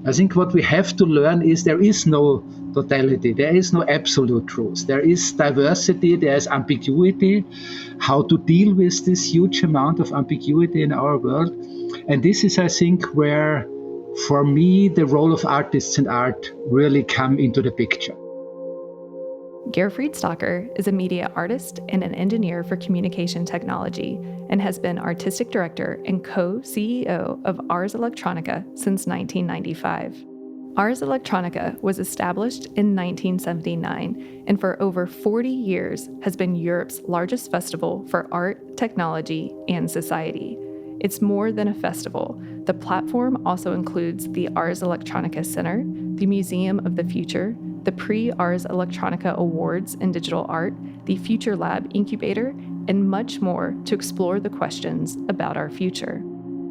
I think what we have to learn is there is no totality, there is no absolute truth. There is diversity, there is ambiguity, how to deal with this huge amount of ambiguity in our world. And this is, I think, where, for me, the role of artists and art really come into the picture. Gerfried Stocker is a media artist and an engineer for communication technology and has been artistic director and co-CEO of Ars Electronica since 1995. Ars Electronica was established in 1979 and for over 40 years has been Europe's largest festival for art, technology, and society. It's more than a festival. The platform also includes the Ars Electronica Center, the Museum of the Future, the Prix Ars Electronica Awards in Digital Art, the Futurelab Incubator, and much more to explore the questions about our future.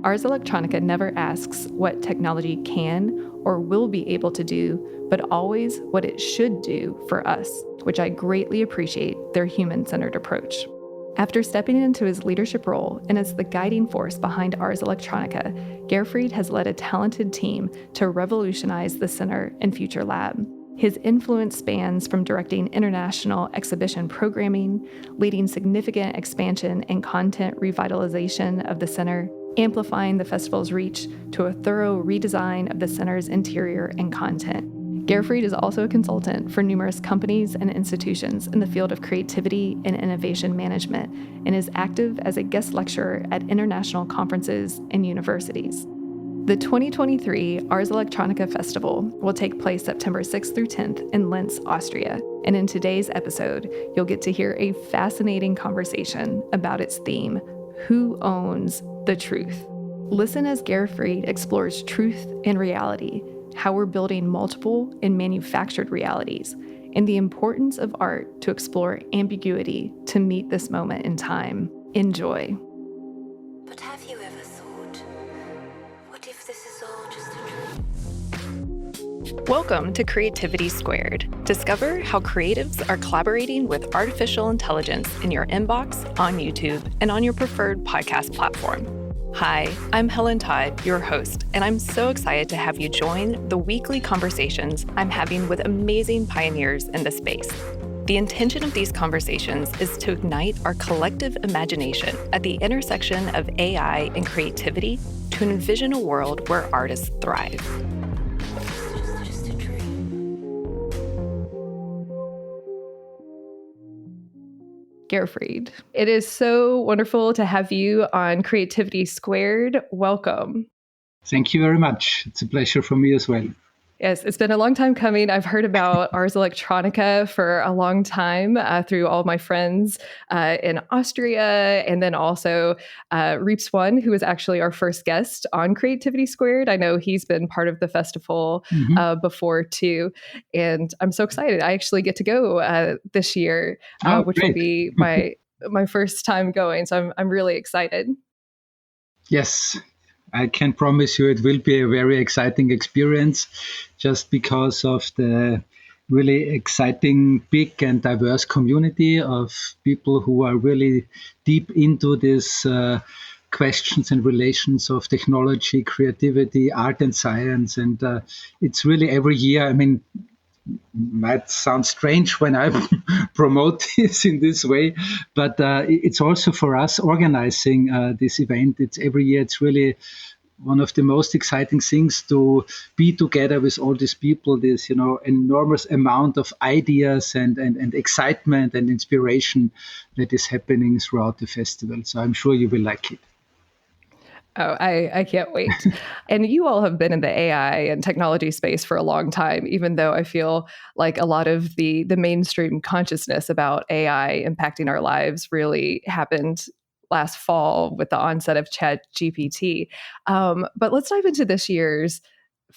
Ars Electronica never asks what technology can or will be able to do, but always what it should do for us, which I greatly appreciate their human-centered approach. After stepping into his leadership role and as the guiding force behind Ars Electronica, Gerfried has led a talented team to revolutionize the center and Futurelab. His influence spans from directing international exhibition programming, leading significant expansion and content revitalization of the center, amplifying the festival's reach, to a thorough redesign of the center's interior and content. Gerfried is also a consultant for numerous companies and institutions in the field of creativity and innovation management, and is active as a guest lecturer at international conferences and universities. The 2023 Ars Electronica Festival will take place September 6th through 10th in Linz, Austria. And in today's episode, you'll get to hear a fascinating conversation about its theme, Who Owns the Truth? Listen as Gerfried explores truth and reality, how we're building multiple and manufactured realities, and the importance of art to explore ambiguity to meet this moment in time. Enjoy. But have you ever thought, what if this is all just a dream? Welcome to Creativity Squared. Discover how creatives are collaborating with artificial intelligence in your inbox, on YouTube, and on your preferred podcast platform. Hi, I'm Helen Todd, your host, and I'm so excited to have you join the weekly conversations I'm having with amazing pioneers in the space. The intention of these conversations is to ignite our collective imagination at the intersection of AI and creativity to envision a world where artists thrive. Gerfried, it is so wonderful to have you on Creativity Squared. Welcome. Thank you very much. It's a pleasure for me as well. Yes, it's been a long time coming. I've heard about Ars Electronica for a long time through all my friends in Austria, and then also Reeps One, who is actually our first guest on Creativity Squared. I know he's been part of the festival before too, and I'm so excited. I actually get to go this year, which will be my first time going. So I'm really excited. Yes. I can promise you it will be a very exciting experience just because of the really exciting, big and diverse community of people who are really deep into these questions and relations of technology, creativity, art and science. And it's really every year, I mean, might sound strange when I promote this in this way, but it's also for us organizing this event. It's every year. It's really one of the most exciting things to be together with all these people. This, enormous amount of ideas and excitement and inspiration that is happening throughout the festival. So I'm sure you will like it. Oh, I can't wait. And you all have been in the AI and technology space for a long time, even though I feel like a lot of the mainstream consciousness about AI impacting our lives really happened last fall with the onset of ChatGPT. But let's dive into this year's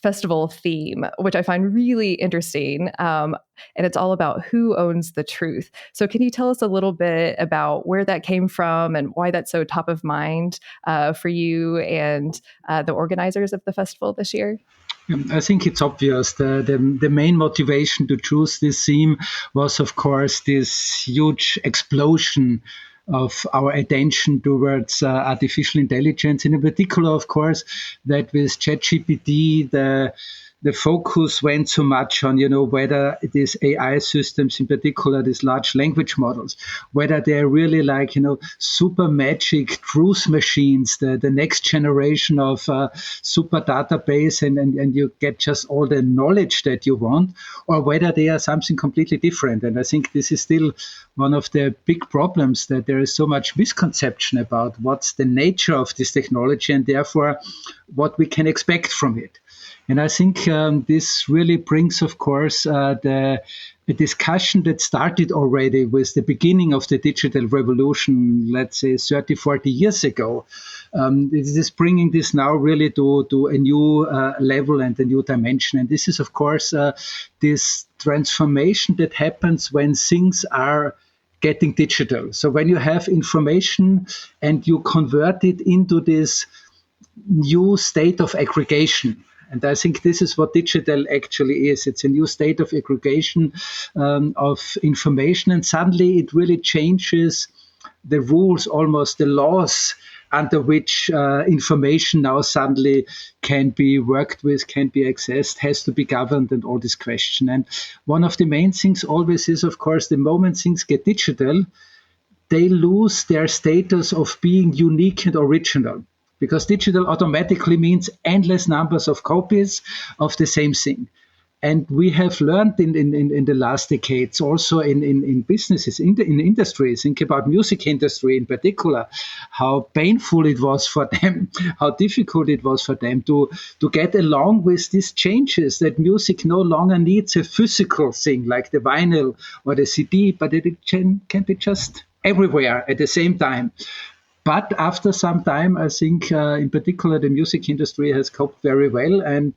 festival theme, which I find really interesting. And it's all about who owns the truth. So can you tell us a little bit about where that came from and why that's so top of mind for you and the organizers of the festival this year? I think it's obvious. The main motivation to choose this theme was, of course, this huge explosion of our attention towards artificial intelligence, and in particular, of course, that with ChatGPT, the focus went so much on, whether these AI systems, in particular, these large language models, whether they're really like, super magic truth machines, the next generation of super database, and you get just all the knowledge that you want, or whether they are something completely different. And I think this is still one of the big problems, that there is so much misconception about what's the nature of this technology and therefore what we can expect from it. And I think this really brings, of course, the discussion that started already with the beginning of the digital revolution, let's say 30, 40 years ago. It is bringing this now really to a new level and a new dimension. And this is, of course, this transformation that happens when things are getting digital. So when you have information and you convert it into this new state of aggregation. And I think this is what digital actually is. It's a new state of aggregation of information. And suddenly it really changes the rules, almost the laws under which information now suddenly can be worked with, can be accessed, has to be governed, and all this question. And one of the main things always is, of course, the moment things get digital, they lose their status of being unique and original. Because digital automatically means endless numbers of copies of the same thing. And we have learned in the last decades, also in businesses, in industries, think about music industry in particular, how painful it was for them, how difficult it was for them to get along with these changes, that music no longer needs a physical thing like the vinyl or the CD, but it can be just everywhere at the same time. But after some time, I think in particular the music industry has coped very well. And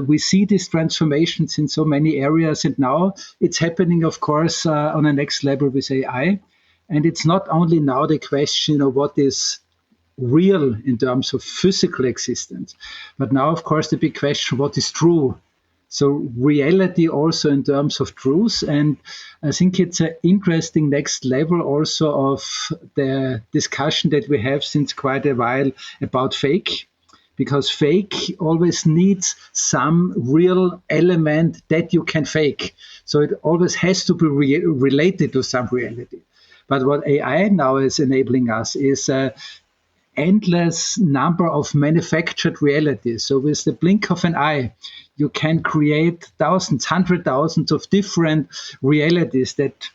we see these transformations in so many areas. And now it's happening, of course, on a next level with AI. And it's not only now the question of what is real in terms of physical existence, but now, of course, the big question, what is true? So reality also in terms of truth. And I think it's an interesting next level also of the discussion that we have since quite a while about fake, because fake always needs some real element that you can fake. So it always has to be related to some reality. But what AI now is enabling us is endless number of manufactured realities. So with the blink of an eye, you can create thousands, 100,000 of different realities that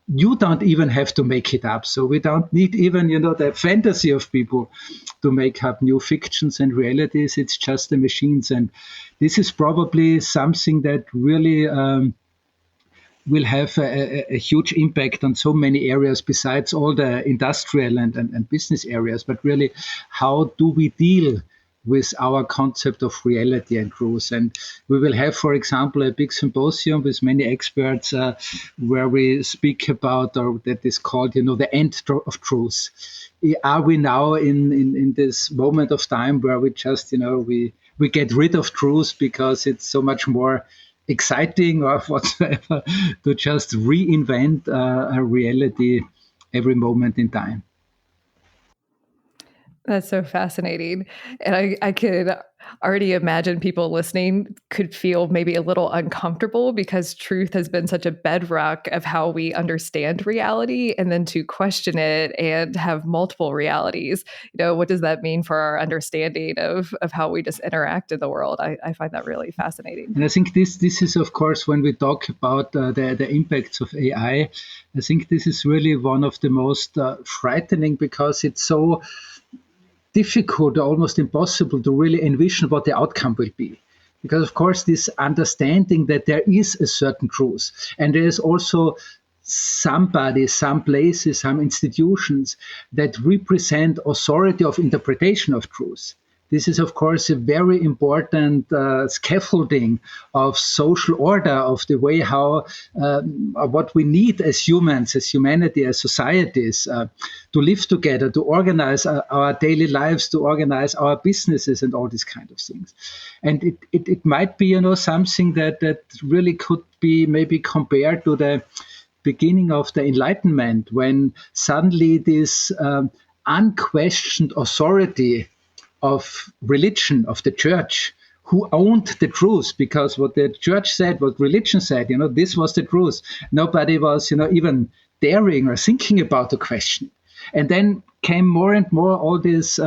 you don't even have to make it up. So we don't need even, the fantasy of people to make up new fictions and realities. It's just the machines. And this is probably something that really will have a huge impact on so many areas besides all the industrial and business areas. But really, how do we deal with our concept of reality and truth? And we will have, for example, a big symposium with many experts where we speak about, or that is called, the end of truth. Are we now in this moment of time where we just, we get rid of truth because it's so much more exciting or whatsoever to just reinvent a reality every moment in time? That's so fascinating. And I could already imagine people listening could feel maybe a little uncomfortable because truth has been such a bedrock of how we understand reality, and then to question it and have multiple realities. What does that mean for our understanding of how we just interact in the world? I find that really fascinating. And I think this is, of course, when we talk about the impacts of AI, I think this is really one of the most frightening, because it's so difficult, almost impossible to really envision what the outcome will be. Because, of course, this understanding that there is a certain truth, and there is also somebody, some places, some institutions that represent authority of interpretation of truth. This is, of course, a very important scaffolding of social order, of the way how what we need as humans, as humanity, as societies, to live together, to organize our daily lives, to organize our businesses, and all these kind of things. And it might be, something that really could be maybe compared to the beginning of the Enlightenment, when suddenly this unquestioned authority of religion, of the church, who owned the truth, because what the church said, what religion said, this was the truth. Nobody was, even daring or thinking about the question. And then came more and more all this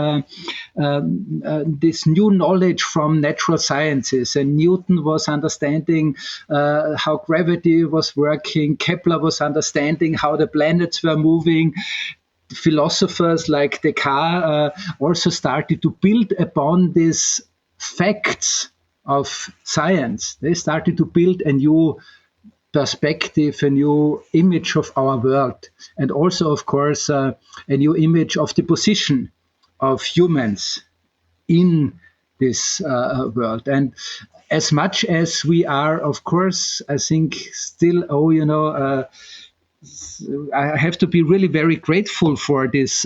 new knowledge from natural sciences. And Newton was understanding how gravity was working. Kepler was understanding how the planets were moving. Philosophers like Descartes also started to build upon these facts of science. They started to build a new perspective, a new image of our world, and also, of course, a new image of the position of humans in this world. And as much as we are, of course, I think still, I have to be really very grateful for these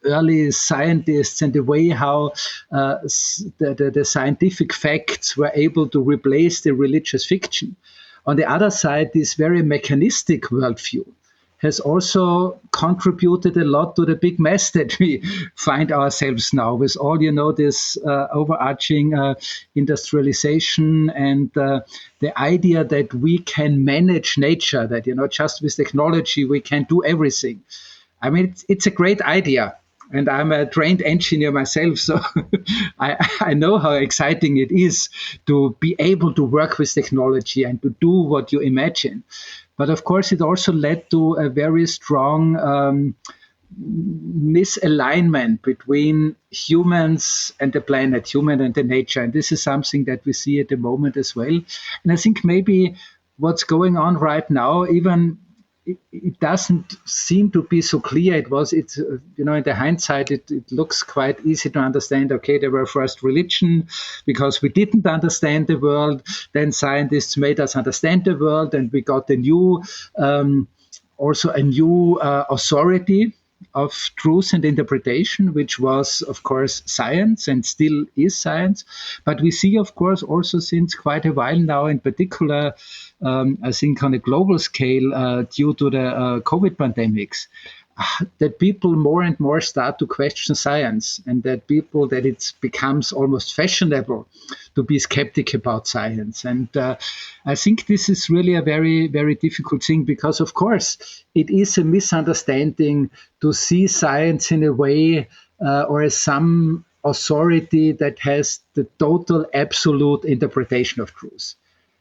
early scientists and the way how the scientific facts were able to replace the religious fiction. On the other side, this very mechanistic worldview has also contributed a lot to the big mess that we find ourselves now, with all, this overarching industrialization and the idea that we can manage nature, that, just with technology, we can do everything. I mean, it's a great idea. And I'm a trained engineer myself, so I know how exciting it is to be able to work with technology and to do what you imagine. But of course, it also led to a very strong misalignment between humans and the planet, human and the nature. And this is something that we see at the moment as well. And I think maybe what's going on right now, even it doesn't seem to be so clear. It's in the hindsight, it looks quite easy to understand. Okay, there were first religion because we didn't understand the world. Then scientists made us understand the world, and we got a new authority of truth and interpretation, which was, of course, science and still is science. But we see, of course, also since quite a while now, in particular, I think on a global scale, due to the COVID pandemics, that people more and more start to question science, and that it becomes almost fashionable to be skeptic about science. And I think this is really a very, very difficult thing, because, of course, it is a misunderstanding to see science in a way or as some authority that has the total absolute interpretation of truth.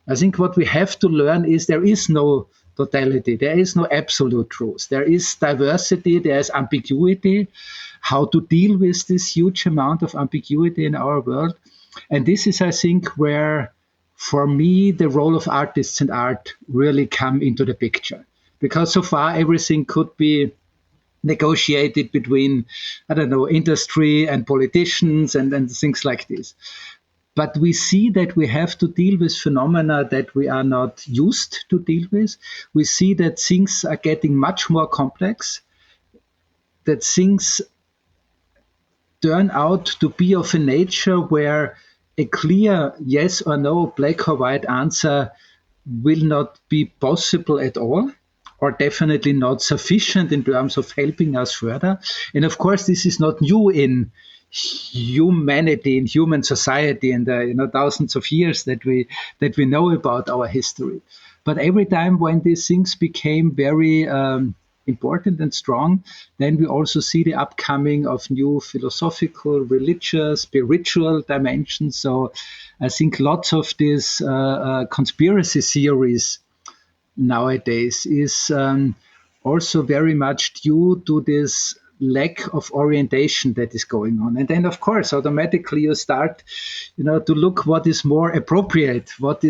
I think what we have to learn is there is no totality. There is no absolute truth. There is diversity. There is ambiguity. How to deal with this huge amount of ambiguity in our world. And this is, I think, where, for me, the role of artists and art really come into the picture. Because so far, everything could be negotiated between, industry and politicians and things like this. But we see that we have to deal with phenomena that we are not used to deal with. We see that things are getting much more complex, that things turn out to be of a nature where a clear yes or no, black or white answer will not be possible at all, or definitely not sufficient in terms of helping us further. And of course, this is not new in humanity, in human society, in the thousands of years that we know about our history. But every time when these things became very important and strong, then we also see the upcoming of new philosophical, religious, spiritual dimensions. So I think lots of these conspiracy theories nowadays is also very much due to this lack of orientation that is going on. And then, of course, automatically you start, to look what is more appropriate, what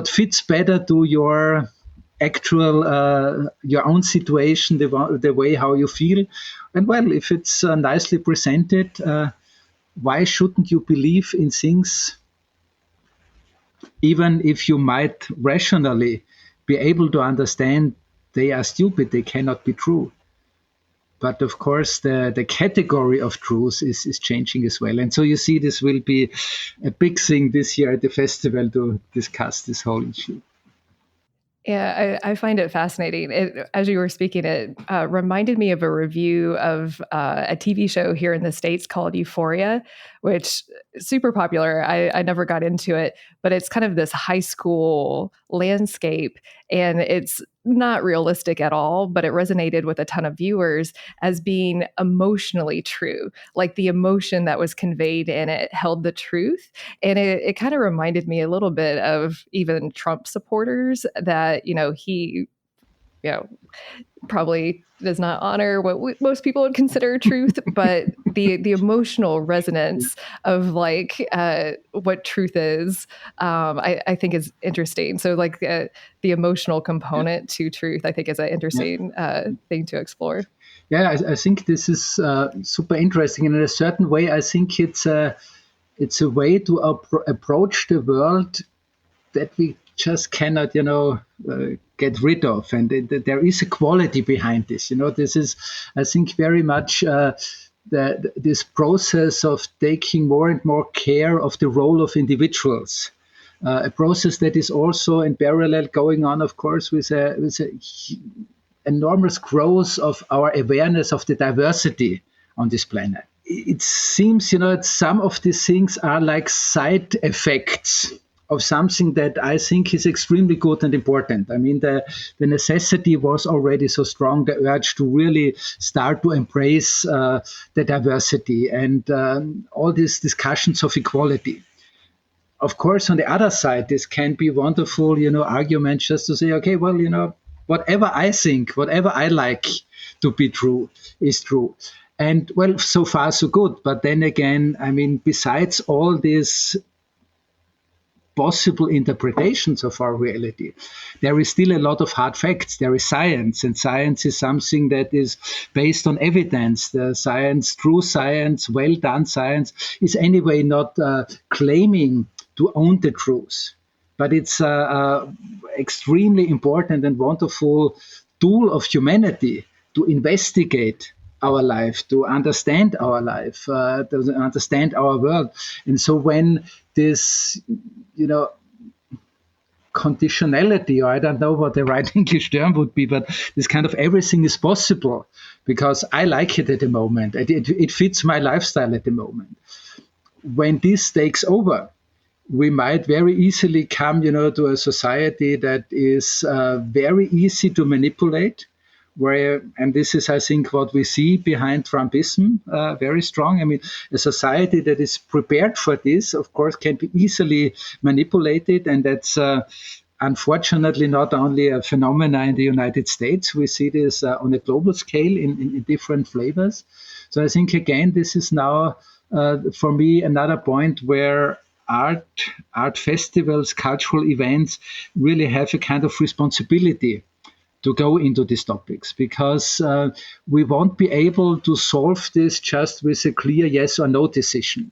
fits better to your actual, your own situation, the way how you feel. And well, if it's nicely presented, why shouldn't you believe in things, even if you might rationally be able to understand they are stupid, they cannot be true. But of course, the category of truth is changing as well. And so you see, this will be a big thing this year at the festival to discuss this whole issue. Yeah, I find it fascinating. As you were speaking, it reminded me of a review of a TV show here in the States called Euphoria, which is super popular. I never got into it, but it's kind of this high school landscape, and it's not realistic at all, but it resonated with a ton of viewers as being emotionally true. Like the emotion that was conveyed in it held the truth. And it kind of reminded me a little bit of even Trump supporters that, he, probably does not honor what most people would consider truth, but the emotional resonance of what truth is, I think is interesting. So the emotional component to truth, I think, is an interesting thing to explore. Yeah, I think this is super interesting. And in a certain way, I think it's a way to approach the world that we just cannot, get rid of. And there is a quality behind this. This is, I think, very much this process of taking more and more care of the role of individuals. A process that is also in parallel going on, of course, with a enormous growth of our awareness of the diversity on this planet. It seems, that some of these things are like side effects of something that I think is extremely good and important. I mean, the necessity was already so strong, the urge to really start to embrace the diversity and all these discussions of equality. Of course, on the other side, this can be wonderful, arguments just to say, okay, well, whatever I think, whatever I like to be true is true. And well, so far so good. But then again, I mean, besides all these possible interpretations of our reality, there is still a lot of hard facts. There is science, and science is something that is based on evidence. The science, true science, well done science, is anyway not claiming to own the truth, but it's extremely important and wonderful tool of humanity to investigate our life, to understand our life, to understand our world. And so when this, conditionality, or I don't know what the right English term would be, but this kind of everything is possible because I like it at the moment. It fits my lifestyle at the moment. When this takes over, we might very easily come, to a society that is very easy to manipulate, and this is, I think, what we see behind Trumpism, very strong. I mean, a society that is prepared for this, of course, can be easily manipulated, and that's unfortunately not only a phenomenon in the United States. We see this on a global scale in different flavors. So I think, again, this is now, for me, another point where art festivals, cultural events really have a kind of responsibility to go into these topics, because we won't be able to solve this just with a clear yes or no decision.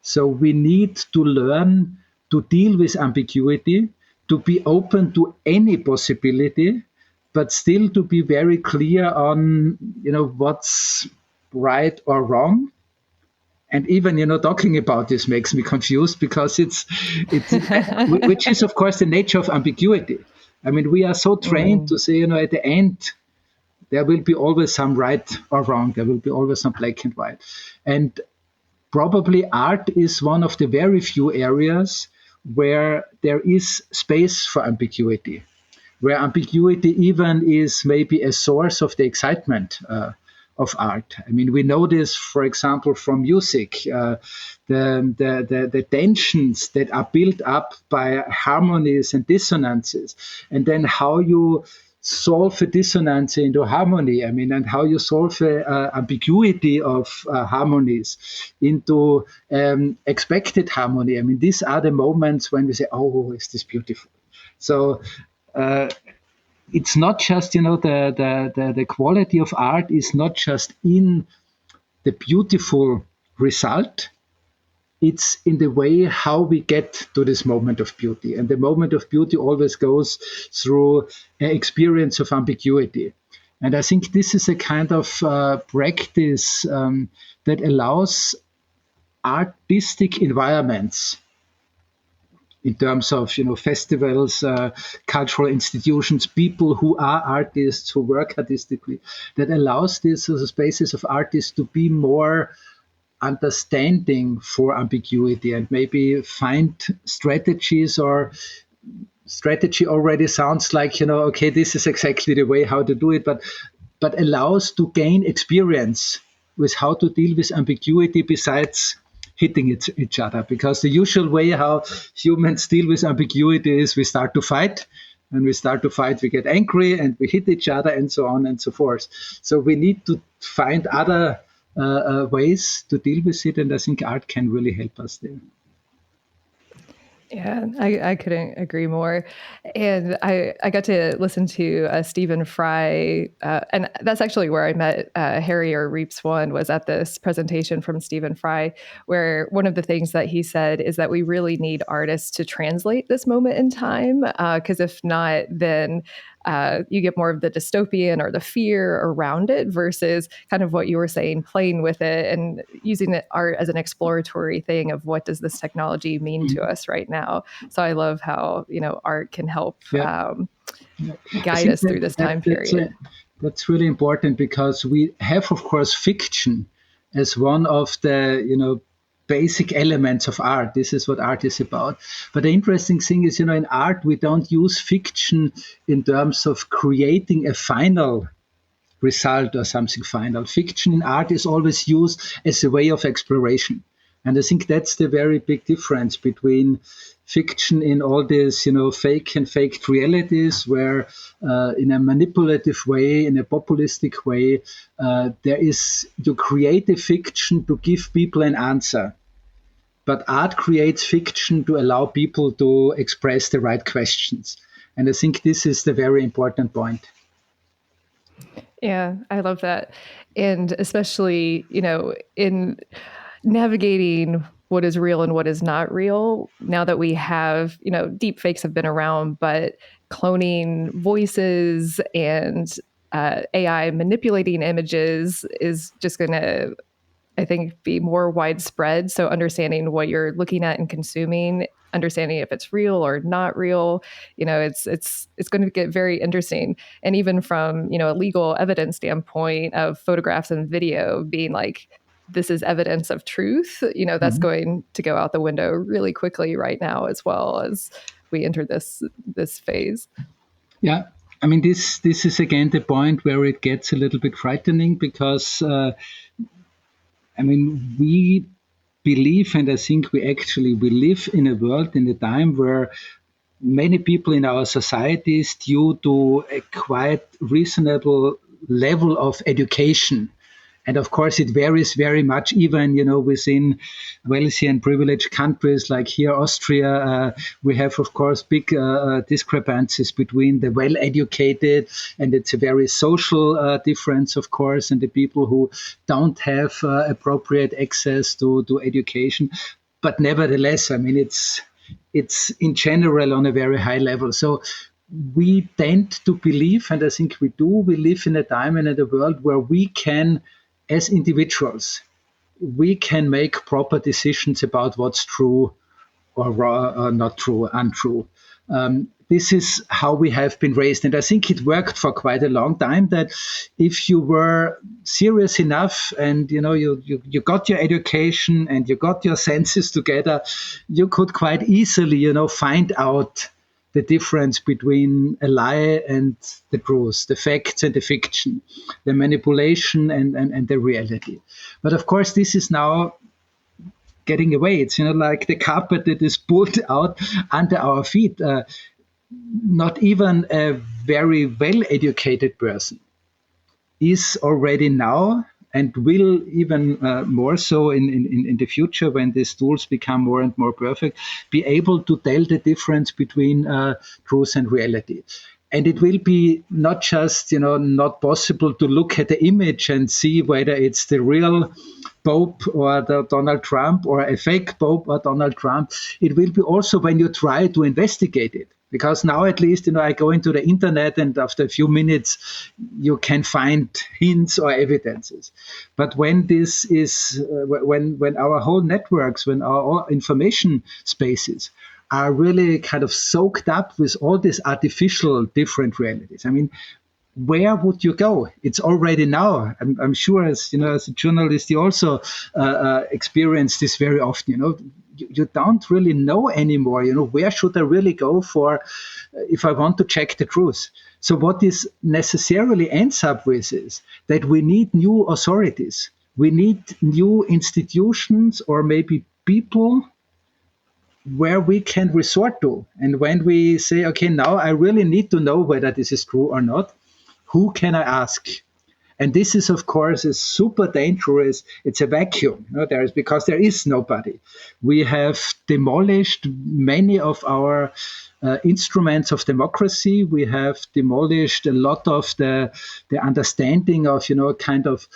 So we need to learn to deal with ambiguity, to be open to any possibility, but still to be very clear on, what's right or wrong. And even, talking about this makes me confused, because it's which is, of course, the nature of ambiguity. I mean, we are so trained to say, at the end, there will be always some right or wrong. There will be always some black and white. And probably art is one of the very few areas where there is space for ambiguity, where ambiguity even is maybe a source of the excitement of art. I mean, we know this, for example, from music, the tensions that are built up by harmonies and dissonances, and then how you solve a dissonance into harmony. I mean, and how you solve ambiguity of harmonies into expected harmony. I mean, these are the moments when we say, "Oh, is this beautiful?" So. It's not just, the quality of art is not just in the beautiful result. It's in the way how we get to this moment of beauty. And the moment of beauty always goes through an experience of ambiguity. And I think this is a kind of practice that allows artistic environments in terms of festivals, cultural institutions, people who are artists, who work artistically, that allows these spaces of artists to be more understanding for ambiguity and maybe find strategies, or strategy already sounds like, okay, this is exactly the way how to do it, but allows to gain experience with how to deal with ambiguity besides hitting each other. Because the usual way how humans deal with ambiguity is we start to fight. When we start to fight, we get angry and we hit each other and so on and so forth. So we need to find other ways to deal with it. And I think art can really help us there. Yeah, I couldn't agree more. And I got to listen to Stephen Fry, and that's actually where I met Harry, or Reaps One, was at this presentation from Stephen Fry, where one of the things that he said is that we really need artists to translate this moment in time, because if not, then you get more of the dystopian or the fear around it versus kind of what you were saying, playing with it and using the art as an exploratory thing of what does this technology mean to us right now. So I love how, art can help guide us through this time period. That's really important, because we have, of course, fiction as one of the, basic elements of art. This is what art is about. But the interesting thing is, in art, we don't use fiction in terms of creating a final result or something final. Fiction in art is always used as a way of exploration. And I think that's the very big difference between fiction in all these, fake and faked realities, where in a manipulative way, in a populistic way, you create a fiction to give people an answer. But art creates fiction to allow people to express the right questions. And I think this is the very important point. Yeah, I love that. And especially, in navigating what is real and what is not real, now that we have, deep fakes have been around, but cloning voices and AI manipulating images is just going to, I think, be more widespread. So understanding what you're looking at and consuming, understanding if it's real or not real, it's going to get very interesting. And even from, a legal evidence standpoint of photographs and video being like, this is evidence of truth, that's going to go out the window really quickly right now, as well as we enter this phase. Yeah. I mean, this is again the point where it gets a little bit frightening, because we believe, and I think we live in a world, in a time where many people in our societies, due to a quite reasonable level of education, and of course it varies very much, even, within wealthy and privileged countries like here, Austria, we have, of course, big discrepancies between the well-educated, and it's a very social difference, of course, and the people who don't have appropriate access to education. But nevertheless, it's in general on a very high level. So we tend to believe, and I think we live in a time and in a world where we can, as individuals, we can make proper decisions about what's true or not true, untrue. This is how we have been raised. And I think it worked for quite a long time, that if you were serious enough and, you got your education and you got your senses together, you could quite easily, find out the difference between a lie and the truth, the facts and the fiction, the manipulation and the reality. But of course, this is now getting away. It's, like the carpet that is pulled out under our feet. Not even a very well-educated person is already now, and will even more so in the future, when these tools become more and more perfect, be able to tell the difference between truth and reality. And it will be not just, not possible to look at the image and see whether it's the real Pope or the Donald Trump, or a fake Pope or Donald Trump. It will be also when you try to investigate it. Because now, at least, I go into the internet, and after a few minutes, you can find hints or evidences. But when this is, when our whole networks, when our information spaces are really kind of soaked up with all these artificial different realities. I mean, where would you go? It's already now. I'm sure, as as a journalist, you also experience this very often. You don't really know anymore. Where should I really go for if I want to check the truth? So what this necessarily ends up with is that we need new authorities. We need new institutions or maybe people where we can resort to. And when we say, okay, now I really need to know whether this is true or not, who can I ask? And this is, of course, is super dangerous. It's a vacuum. Because there is nobody. We have demolished many of our instruments of democracy. We have demolished a lot of the understanding of, kind of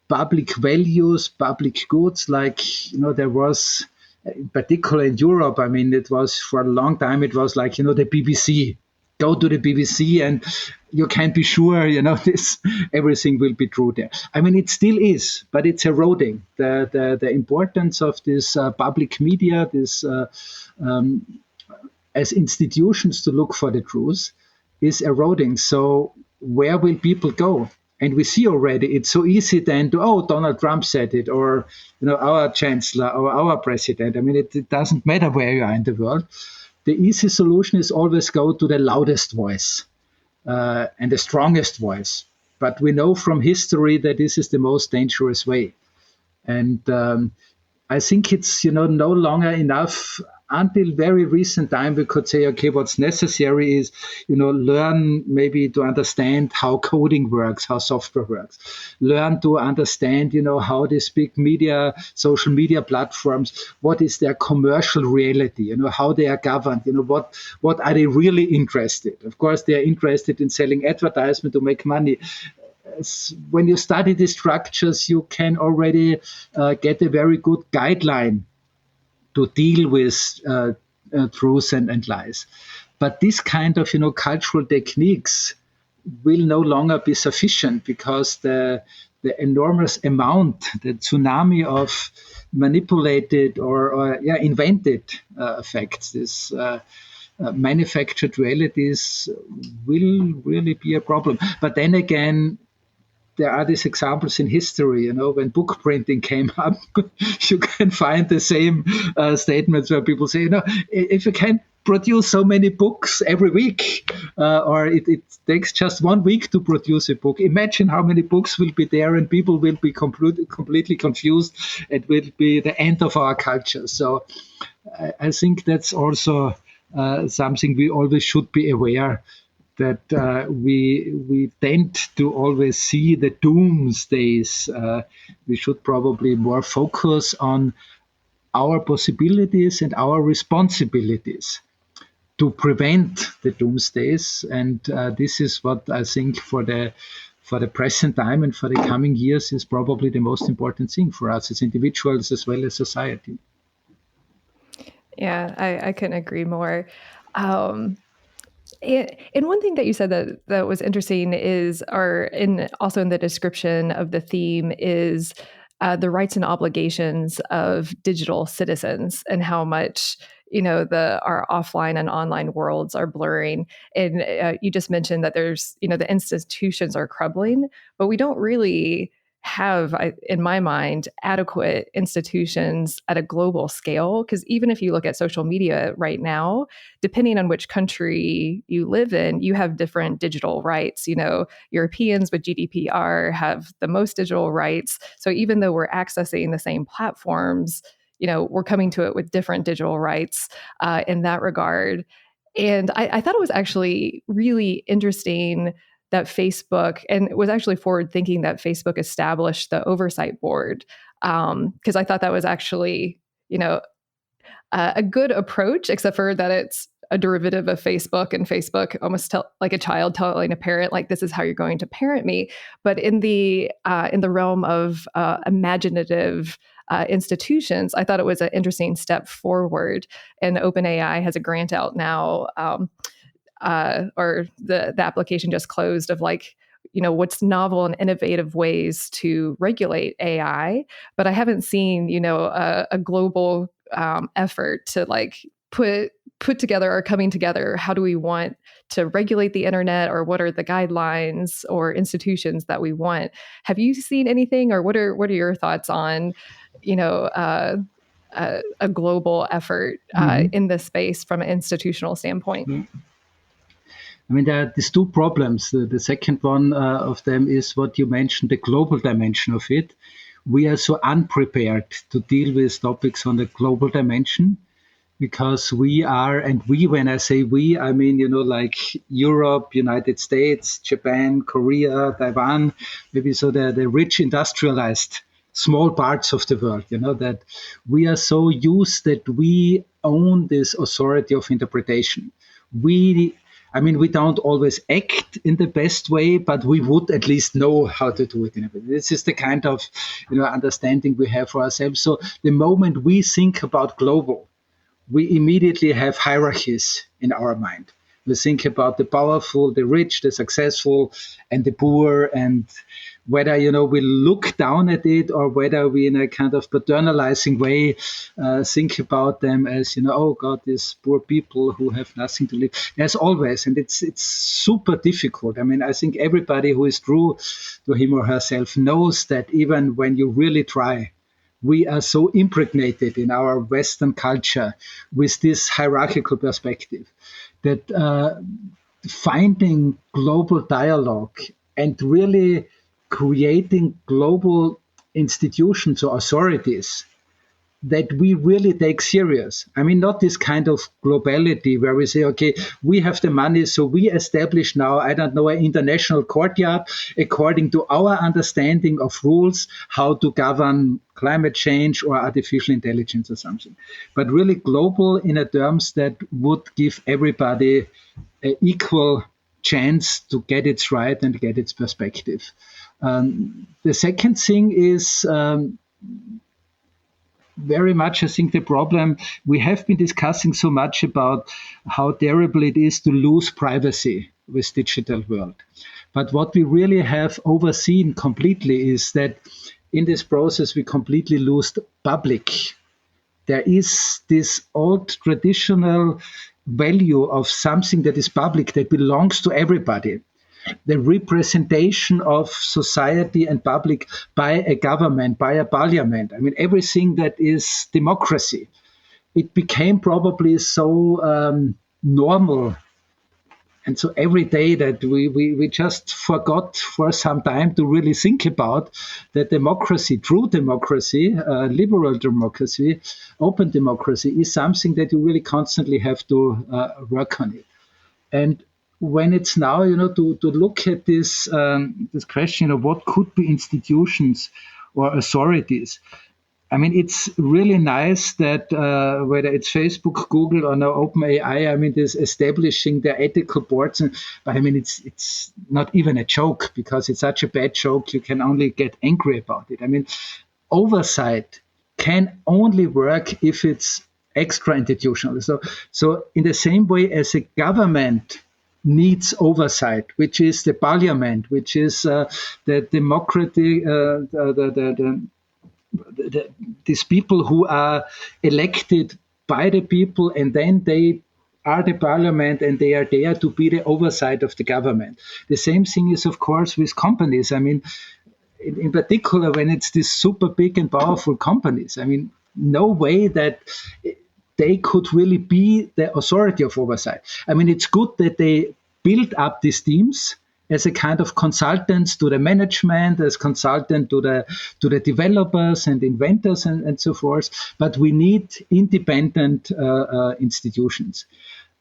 public values, public goods. Like, there was, in particular in Europe, I mean, it was for a long time, it was like, the BBC. Go to the BBC and you can be sure, this everything will be true there. I mean, it still is, but it's eroding. The importance of this public media, this as institutions to look for the truth, is eroding. So where will people go? And we see already it's so easy then to, Donald Trump said it, or our chancellor or our president. I mean, it doesn't matter where you are in the world. The easy solution is always go to the loudest voice and the strongest voice. But we know from history that this is the most dangerous way. And I think it's no longer enough. Until very recent time, we could say, okay, what's necessary is, learn maybe to understand how coding works, how software works. Learn to understand, how these big media, social media platforms, what is their commercial reality, how they are governed, what are they really interested? Of course, they are interested in selling advertisement to make money. When you study these structures, you can already get a very good guideline to deal with truth and lies. But this kind of, cultural techniques will no longer be sufficient because the enormous amount, the tsunami of manipulated or invented facts, this manufactured realities will really be a problem. But then again, there are these examples in history, when book printing came up, you can find the same statements where people say, if you can produce so many books every week, or it takes just 1 week to produce a book, imagine how many books will be there and people will be completely confused. It will be the end of our culture. So I think that's also something we always should be aware that we tend to always see the doomsdays. We should probably more focus on our possibilities and our responsibilities to prevent the doomsdays. And this is what I think for the present time and for the coming years is probably the most important thing for us as individuals as well as society. Yeah, I couldn't agree more. And one thing that you said that was interesting is, also in the description of the theme, is the rights and obligations of digital citizens and how much our offline and online worlds are blurring. And you just mentioned that there's the institutions are crumbling, but we don't really have, in my mind, adequate institutions at a global scale. Because even if you look at social media right now, depending on which country you live in, you have different digital rights. Europeans with GDPR have the most digital rights. So even though we're accessing the same platforms, we're coming to it with different digital rights in that regard. And I thought it was actually really interesting that Facebook, and it was actually forward thinking that Facebook established the oversight board, because I thought that was actually, a good approach, except for that it's a derivative of Facebook, and Facebook almost like a child telling a parent, like, this is how you're going to parent me. But in the realm of imaginative institutions, I thought it was an interesting step forward. And OpenAI has a grant out now, or the application just closed, of what's novel and innovative ways to regulate AI. But I haven't seen, a global effort to put put together or coming together, how do we want to regulate the internet, or what are the guidelines or institutions that we want? Have you seen anything, or what are your thoughts on, a global effort in this space from an institutional standpoint? I mean, there are these two problems. The second one of them is what you mentioned, the global dimension of it. We are so unprepared to deal with topics on the global dimension, because we are, and we, when I say we, I mean, like Europe, United States, Japan, Korea, Taiwan, maybe so the rich industrialized small parts of the world, that we are so used that we own this authority of interpretation. We don't always act in the best way, but we would at least know how to do it. This is the kind of understanding we have for ourselves. So the moment we think about global, we immediately have hierarchies in our mind. We think about the powerful, the rich, the successful, and the poor, and whether, we look down at it, or whether we, in a kind of paternalizing way, think about them as, oh God, these poor people who have nothing to live. As always, and it's super difficult. I think everybody who is true to him or herself knows that even when you really try, we are so impregnated in our Western culture with this hierarchical perspective that finding global dialogue and really creating global institutions or authorities that we really take serious. Not this kind of globality where we say, okay, we have the money, so we establish now, an international courtyard according to our understanding of rules, how to govern climate change or artificial intelligence or something. But really global in a terms that would give everybody an equal chance to get it right and get its perspective. The second thing is very much, I think, the problem. We have been discussing so much about how terrible it is to lose privacy with digital world. But what we really have overseen completely is that in this process, we completely lose the public. There is this old traditional value of something that is public, that belongs to everybody. The representation of society and public by a government, by a parliament. Everything that is democracy. It became probably so normal and so everyday that we just forgot for some time to really think about that democracy, true democracy, liberal democracy, open democracy is something that you really constantly have to work on it. And when it's now, to look at this question of what could be institutions or authorities, it's really nice that whether it's Facebook, Google, or now OpenAI, this establishing their ethical boards. But it's not even a joke, because it's such a bad joke, you can only get angry about it. Oversight can only work if it's extra institutional. So in the same way as a government needs oversight, which is the parliament, which is the democratic, these people who are elected by the people, and then they are the parliament and they are there to be the oversight of the government. The same thing is, of course, with companies. In particular, when it's these super big and powerful companies, no way that they could really be the authority of oversight. It's good that they build up these teams as a kind of consultants to the management, as consultant to the developers and inventors and so forth. But we need independent institutions.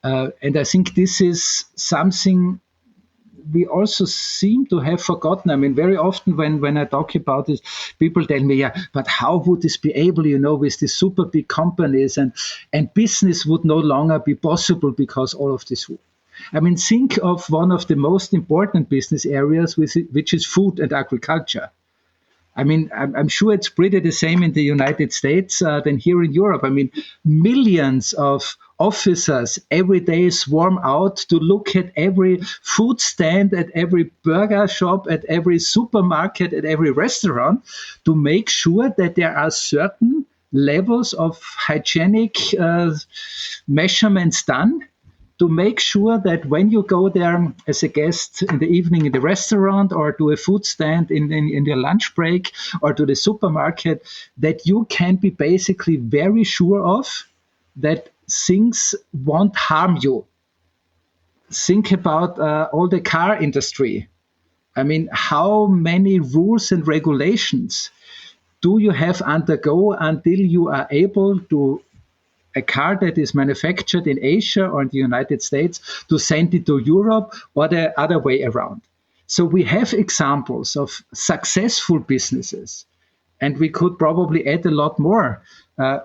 And I think this is something we also seem to have forgotten. Very often when I talk about this, people tell me, yeah, but how would this be able, with these super big companies, and business would no longer be possible because all of this would. Think of one of the most important business areas, which is food and agriculture. I'm sure it's pretty the same in the United States than here in Europe. Millions of officers every day swarm out to look at every food stand, at every burger shop, at every supermarket, at every restaurant, to make sure that there are certain levels of hygienic measurements done to make sure that when you go there as a guest in the evening in the restaurant or to a food stand in your lunch break or to the supermarket, that you can be basically very sure of that things won't harm you. Think about all the car industry. I mean, how many rules and regulations do you have undergo until you are able to a car that is manufactured in Asia or in the United States to send it to Europe or the other way around? So we have examples of successful businesses, and we could probably add a lot more,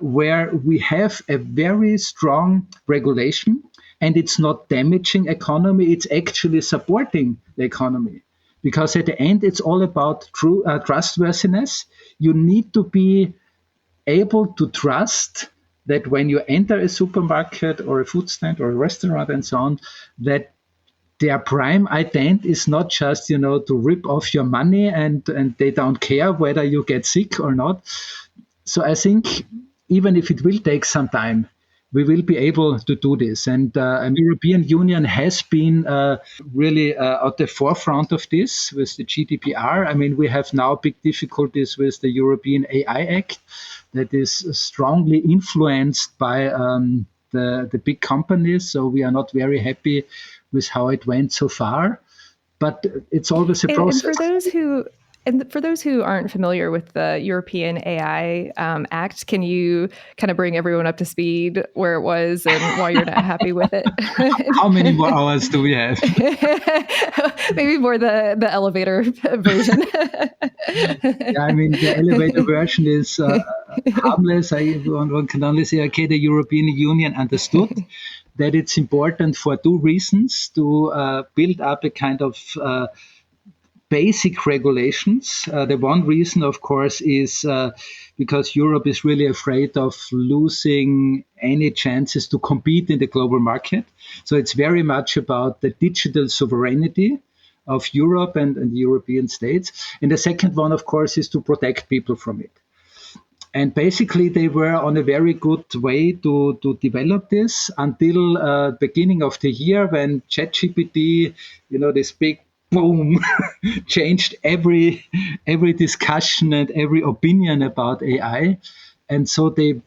where we have a very strong regulation and it's not damaging economy, it's actually supporting the economy. Because at the end, it's all about true trustworthiness. You need to be able to trust that when you enter a supermarket or a food stand or a restaurant and so on, that their prime intent is not just, to rip off your money and they don't care whether you get sick or not. So I think even if it will take some time, we will be able to do this. And the European Union has been really at the forefront of this with the GDPR. I mean, we have now big difficulties with the European AI Act that is strongly influenced by the big companies. So we are not very happy with how it went so far. But it's always a process. And for those who aren't familiar with the European AI Act, can you kind of bring everyone up to speed where it was and why you're not happy with it? How many more hours do we have? Maybe more the elevator version. Yeah, I mean, the elevator version is harmless. One can only say, okay, the European Union understood that it's important for two reasons: to build up a kind of basic regulations. The one reason, of course, is because Europe is really afraid of losing any chances to compete in the global market. So it's very much about the digital sovereignty of Europe and the European states. And the second one, of course, is to protect people from it. And basically, they were on a very good way to develop this until beginning of the year when ChatGPT, this big boom, changed every discussion and every opinion about AI. And so they,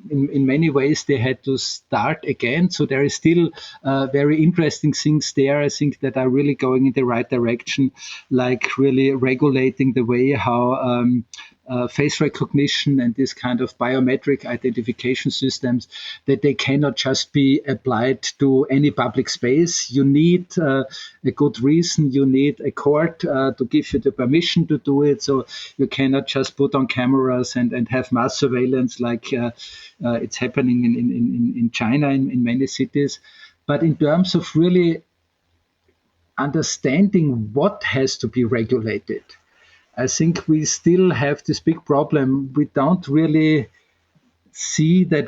in many ways, they had to start again. So there is still very interesting things there, I think, that are really going in the right direction, like really regulating the way how face recognition and this kind of biometric identification systems, that they cannot just be applied to any public space. You need a good reason. You need a court to give you the permission to do it. So you cannot just put on cameras and have mass surveillance like it's happening in China in many cities. But in terms of really understanding what has to be regulated, I think we still have this big problem. We don't really see that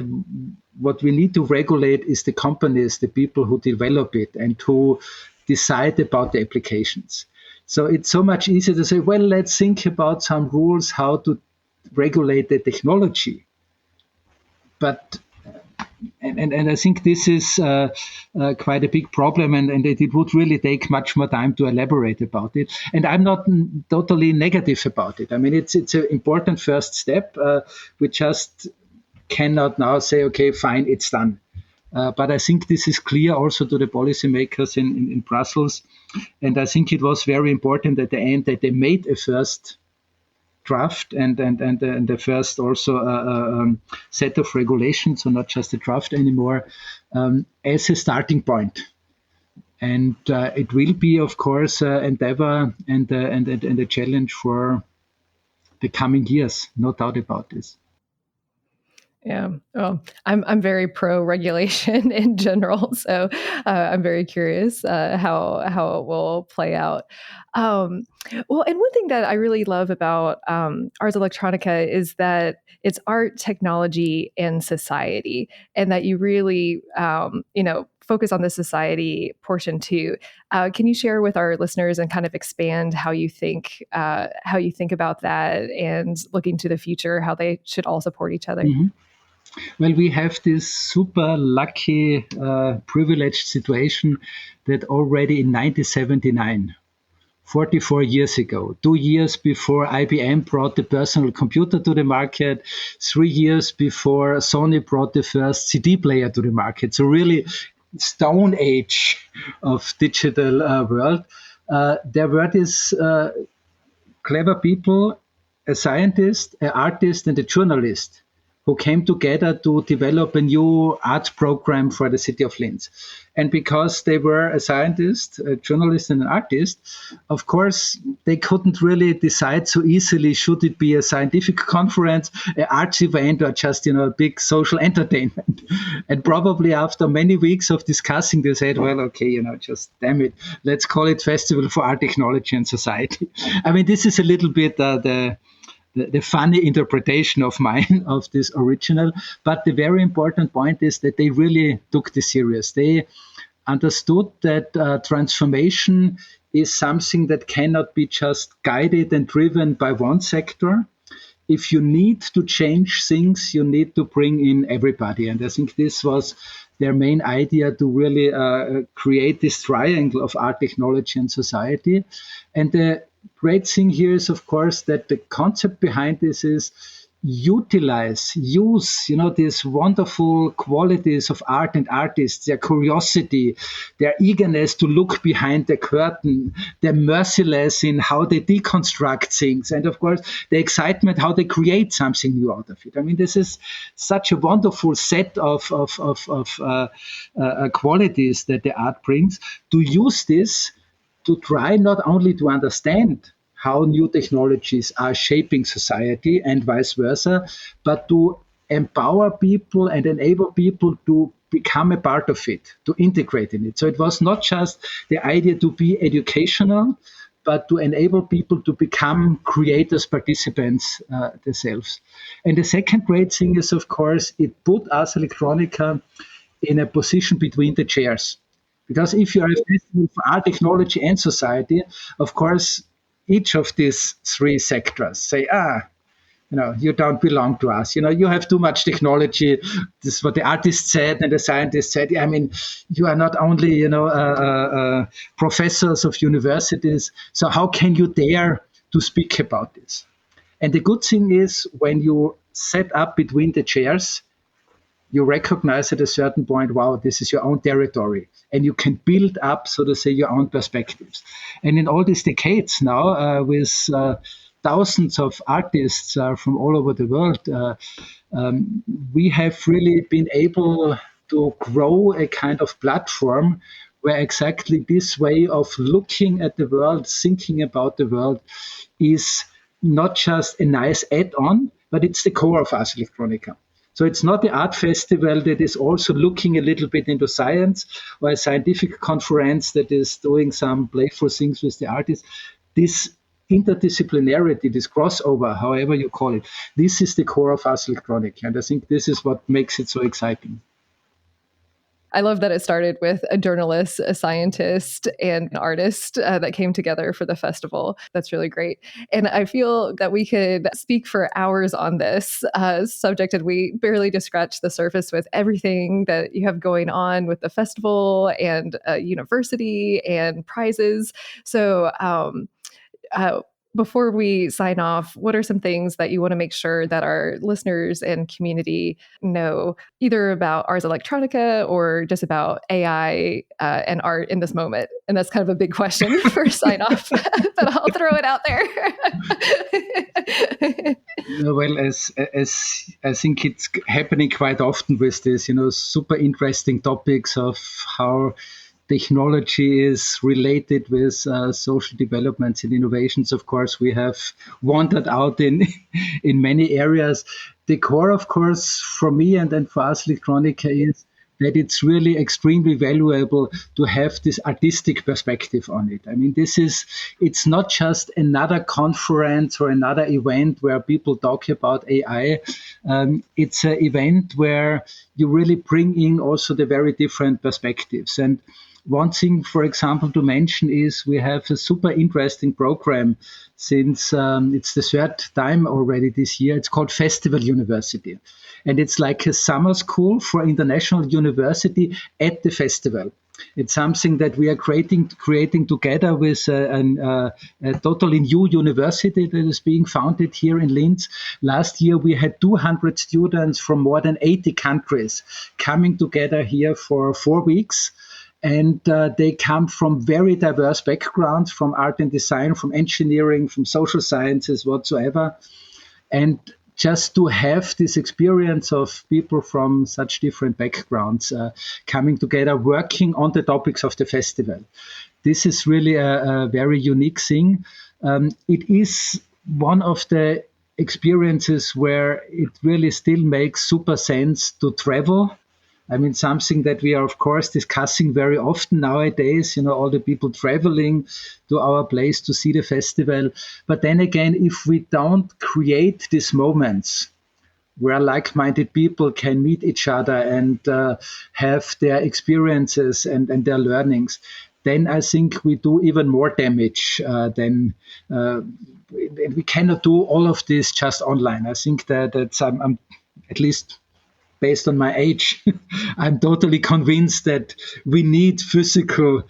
what we need to regulate is the companies, the people who develop it and who decide about the applications. So it's so much easier to say, well, let's think about some rules how to regulate the technology. But and I think this is quite a big problem, and it would really take much more time to elaborate about it. And I'm not totally negative about it. I mean, it's an important first step. We just cannot now say, okay, fine, it's done. But I think this is clear also to the policymakers in Brussels. And I think it was very important at the end that they made a first draft and the first also set of regulations, so not just a draft anymore, as a starting point. And it will be, of course, endeavor and a challenge for the coming years, no doubt about this. Yeah, well, I'm very pro regulation in general, so I'm very curious how it will play out. Well, and one thing that I really love about Ars Electronica is that it's art, technology, and society, and that you really, focus on the society portion too. Can you share with our listeners and kind of expand how you think about that and looking to the future, how they should all support each other? Mm-hmm. Well, we have this super lucky, privileged situation that already in 1979, 44 years ago, 2 years before IBM brought the personal computer to the market, 3 years before Sony brought the first CD player to the market. So really, stone age of digital world. There were these clever people, a scientist, an artist, and a journalist who came together to develop a new art program for the city of Linz. And because they were a scientist, a journalist, and an artist, of course, they couldn't really decide so easily, should it be a scientific conference, an arts event, or just, a big social entertainment. And probably after many weeks of discussing, they said, well, okay, just damn it, let's call it Festival for Art, Technology, and Society. I mean, this is a little bit the funny interpretation of mine of this original. But the very important point is that they really took this serious. They understood that transformation is something that cannot be just guided and driven by one sector. If you need to change things, you need to bring in everybody. And I think this was their main idea, to really create this triangle of art, technology, and society. And the great thing here is, of course, that the concept behind this is use, these wonderful qualities of art and artists, their curiosity, their eagerness to look behind the curtain, their merciless in how they deconstruct things, and of course, the excitement how they create something new out of it. I mean, this is such a wonderful set of qualities that the art brings. To use this to try not only to understand how new technologies are shaping society and vice versa, but to empower people and enable people to become a part of it, to integrate in it. So it was not just the idea to be educational, but to enable people to become creators, participants themselves. And the second great thing is, of course, it put Ars Electronica in a position between the chairs. Because if you are a festival for art, technology, and society, of course, each of these three sectors say, you don't belong to us. You have too much technology. This is what the artist said and the scientist said. I mean, you are not only, professors of universities. So how can you dare to speak about this? And the good thing is, when you set up between the chairs, you recognize at a certain point, wow, this is your own territory. And you can build up, so to say, your own perspectives. And in all these decades now, with thousands of artists from all over the world, we have really been able to grow a kind of platform where exactly this way of looking at the world, thinking about the world, is not just a nice add-on, but it's the core of Ars Electronica. So it's not the art festival that is also looking a little bit into science, or a scientific conference that is doing some playful things with the artists. This interdisciplinarity, this crossover, however you call it, this is the core of Ars Electronica. And I think this is what makes it so exciting. I love that it started with a journalist, a scientist, and an artist that came together for the festival. That's really great. And I feel that we could speak for hours on this subject, and we barely just scratched the surface with everything that you have going on with the festival and university and prizes. So before we sign off, what are some things that you want to make sure that our listeners and community know, either about Ars Electronica or just about AI and art in this moment? And that's kind of a big question for sign off, but I'll throw it out there. Well, as I think it's happening quite often with this, super interesting topics of how technology is related with social developments and innovations. Of course, we have wandered out in many areas. The core, of course, for me and for Ars Electronica is that it's really extremely valuable to have this artistic perspective on it. I mean, it's not just another conference or another event where people talk about AI. It's an event where you really bring in also the very different perspectives. And one thing, for example, to mention is we have a super interesting program since it's the third time already this year. It's called Festival University. And it's like a summer school for international university at the festival. It's something that we are creating together with a totally new university that is being founded here in Linz. Last year, we had 200 students from more than 80 countries coming together here for 4 weeks. And they come from very diverse backgrounds, from art and design, from engineering, from social sciences, whatsoever. And just to have this experience of people from such different backgrounds coming together, working on the topics of the festival. This is really a very unique thing. It is one of the experiences where it really still makes super sense to travel. I mean, something that we are, of course, discussing very often nowadays, all the people traveling to our place to see the festival. But then again, if we don't create these moments where like-minded people can meet each other and have their experiences and their learnings, then I think we do even more damage than we cannot do all of this just online. I think that's I'm at least based on my age, I'm totally convinced that we need physical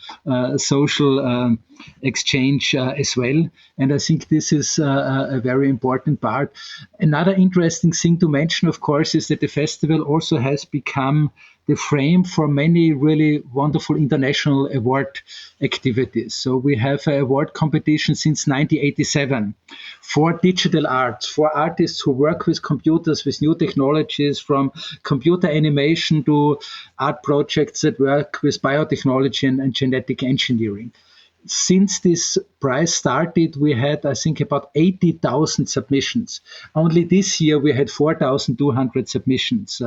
social exchange as well. And I think this is a very important part. Another interesting thing to mention, of course, is that the festival also has become the frame for many really wonderful international award activities. So we have an award competition since 1987 for digital arts, for artists who work with computers, with new technologies, from computer animation to art projects that work with biotechnology and genetic engineering. Since this prize started, we had, I think, about 80,000 submissions. Only this year, we had 4,200 submissions.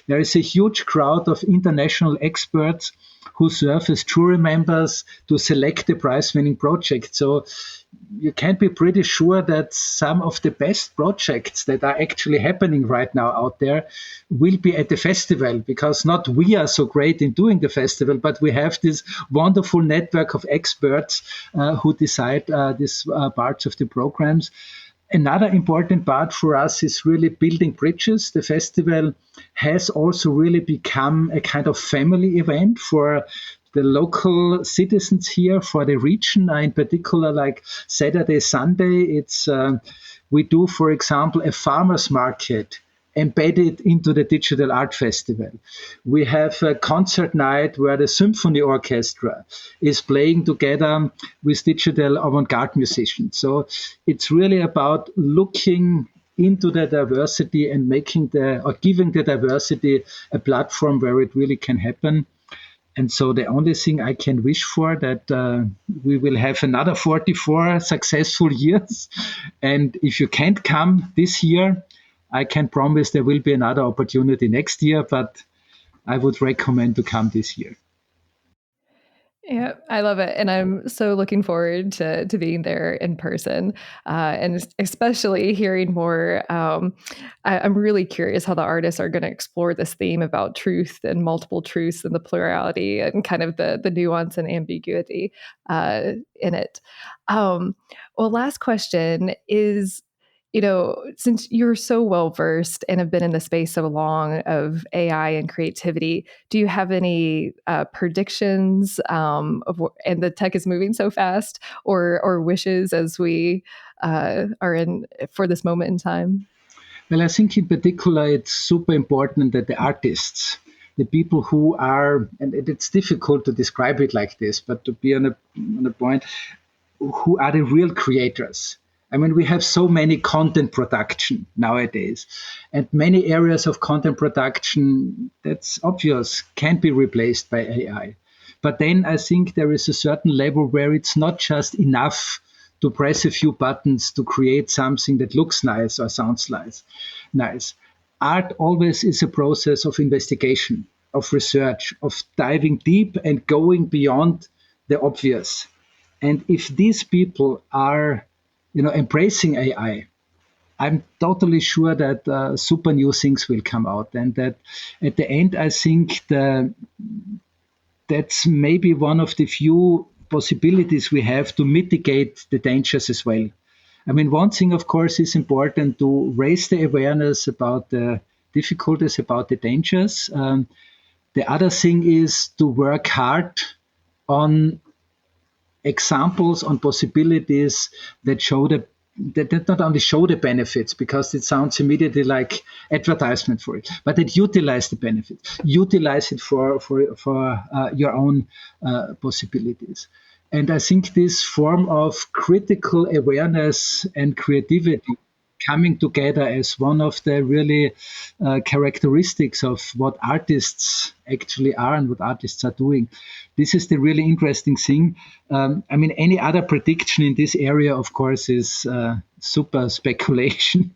There is a huge crowd of international experts who serve as jury members to select the prize-winning project. So you can be pretty sure that some of the best projects that are actually happening right now out there will be at the festival, because not we are so great in doing the festival, but we have this wonderful network of experts who decide these parts of the programs. Another important part for us is really building bridges. The festival has also really become a kind of family event for the local citizens here, for the region, in particular, like Saturday, Sunday. It's we do, for example, a farmers market embedded into the Digital Art Festival. We have a concert night where the symphony orchestra is playing together with digital avant-garde musicians. So it's really about looking into the diversity and giving the diversity a platform where it really can happen. And so the only thing I can wish for that we will have another 44 successful years. And if you can't come this year, I can promise there will be another opportunity next year, but I would recommend to come this year. Yeah, I love it. And I'm so looking forward to being there in person, and especially hearing more. I'm really curious how the artists are going to explore this theme about truth and multiple truths and the plurality and kind of the nuance and ambiguity in it. Well, last question is, since you're so well versed and have been in the space so long of AI and creativity, do you have any predictions and the tech is moving so fast, or wishes as we are in for this moment in time? Well, I think in particular, it's super important that the artists, the people who are, and it's difficult to describe it like this, but to be on a point, who are the real creators. I mean, we have so many content production nowadays, and many areas of content production, that's obvious, can be replaced by AI. But then I think there is a certain level where it's not just enough to press a few buttons to create something that looks nice or sounds nice. Art always is a process of investigation. of research, of diving deep and going beyond the obvious. And if these people are, embracing AI, I'm totally sure that super new things will come out, and that at the end, I think that's maybe one of the few possibilities we have to mitigate the dangers as well. I mean, one thing, of course, is important to raise the awareness about the difficulties, about the dangers. The other thing is to work hard on examples, on possibilities that not only show the benefits, because it sounds immediately like advertisement for it, but that utilize the benefits, utilize it for your own possibilities. And I think this form of critical awareness and creativity coming together as one of the really characteristics of what artists actually are and what artists are doing. This is the really interesting thing. I mean, any other prediction in this area, of course, is super speculation.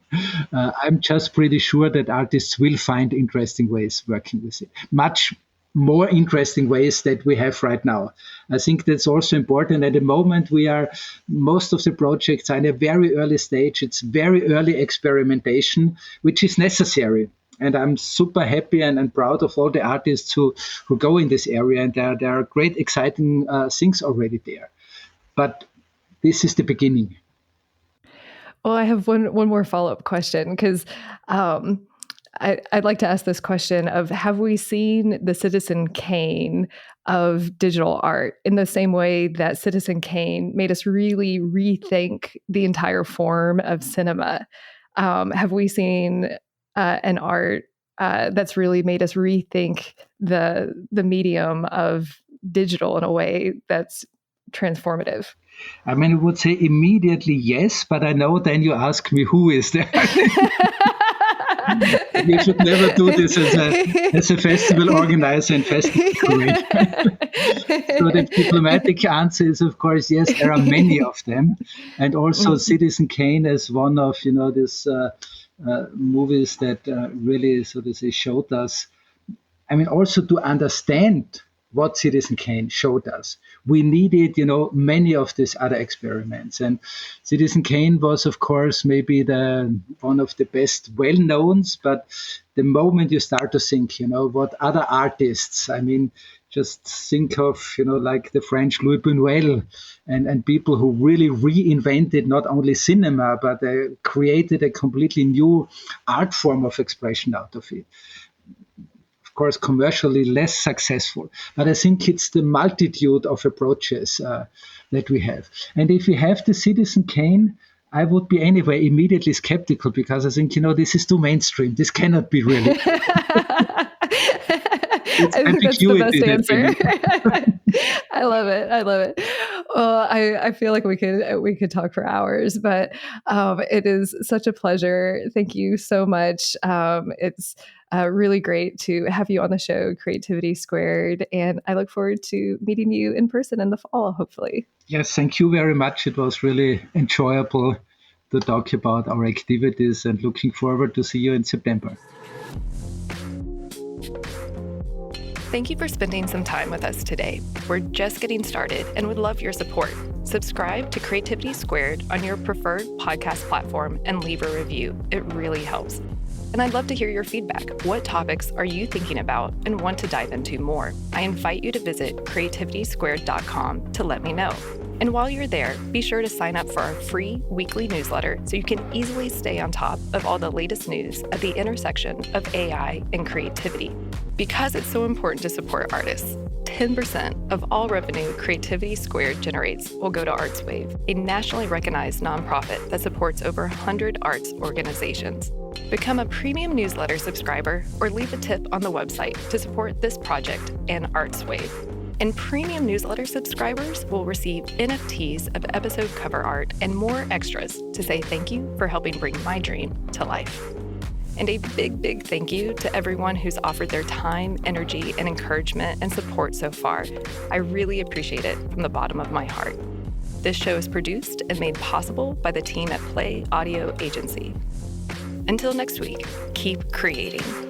I'm just pretty sure that artists will find interesting ways working with it. Much more interesting ways that we have right now. I think that's also important. At the moment, most of the projects are in a very early stage. It's very early experimentation, which is necessary. And I'm super happy and proud of all the artists who go in this area. And there are great, exciting things already there. But this is the beginning. Well, I have one more follow-up question, because I'd like to ask this question of, have we seen the Citizen Kane of digital art in the same way that Citizen Kane made us really rethink the entire form of cinema? Have we seen an art that's really made us rethink the medium of digital in a way that's transformative? I mean, I would say immediately yes, but I know then you ask me who is there. We should never do this as a festival organizer and festival curator. So the diplomatic answer is, of course, yes, there are many of them. And also Citizen Kane as one of, these movies that really, so to say, showed us. I mean, also to understand what Citizen Kane showed us, we needed, many of these other experiments. And Citizen Kane was, of course, maybe one of the best well-knowns. But the moment you start to think, what other artists, I mean, just think of, like the French Louis Buñuel and people who really reinvented not only cinema, but created a completely new art form of expression out of it. Course, commercially less successful, but I think it's the multitude of approaches that we have. And if we have the Citizen Kane, I would be anyway immediately skeptical, because I think, this is too mainstream. This cannot be really. I think that's the best answer. I love it. Well, I feel like we could talk for hours, but it is such a pleasure. Thank you so much. It's really great to have you on the show, Creativity Squared, and I look forward to meeting you in person in the fall, hopefully. Yes, thank you very much. It was really enjoyable to talk about our activities, and looking forward to see you in September. Thank you for spending some time with us today. We're just getting started and would love your support. Subscribe to Creativity Squared on your preferred podcast platform and leave a review. It really helps. And I'd love to hear your feedback. What topics are you thinking about and want to dive into more? I invite you to visit creativitysquared.com to let me know. And while you're there, be sure to sign up for our free weekly newsletter so you can easily stay on top of all the latest news at the intersection of AI and creativity. Because it's so important to support artists, 10% of all revenue Creativity Squared generates will go to ArtsWave, a nationally recognized nonprofit that supports over 100 arts organizations. Become a premium newsletter subscriber or leave a tip on the website to support this project and ArtsWave. And premium newsletter subscribers will receive NFTs of episode cover art and more extras to say thank you for helping bring my dream to life. And a big, big thank you to everyone who's offered their time, energy, and encouragement and support so far. I really appreciate it from the bottom of my heart. This show is produced and made possible by the team at Play Audio Agency. Until next week, keep creating.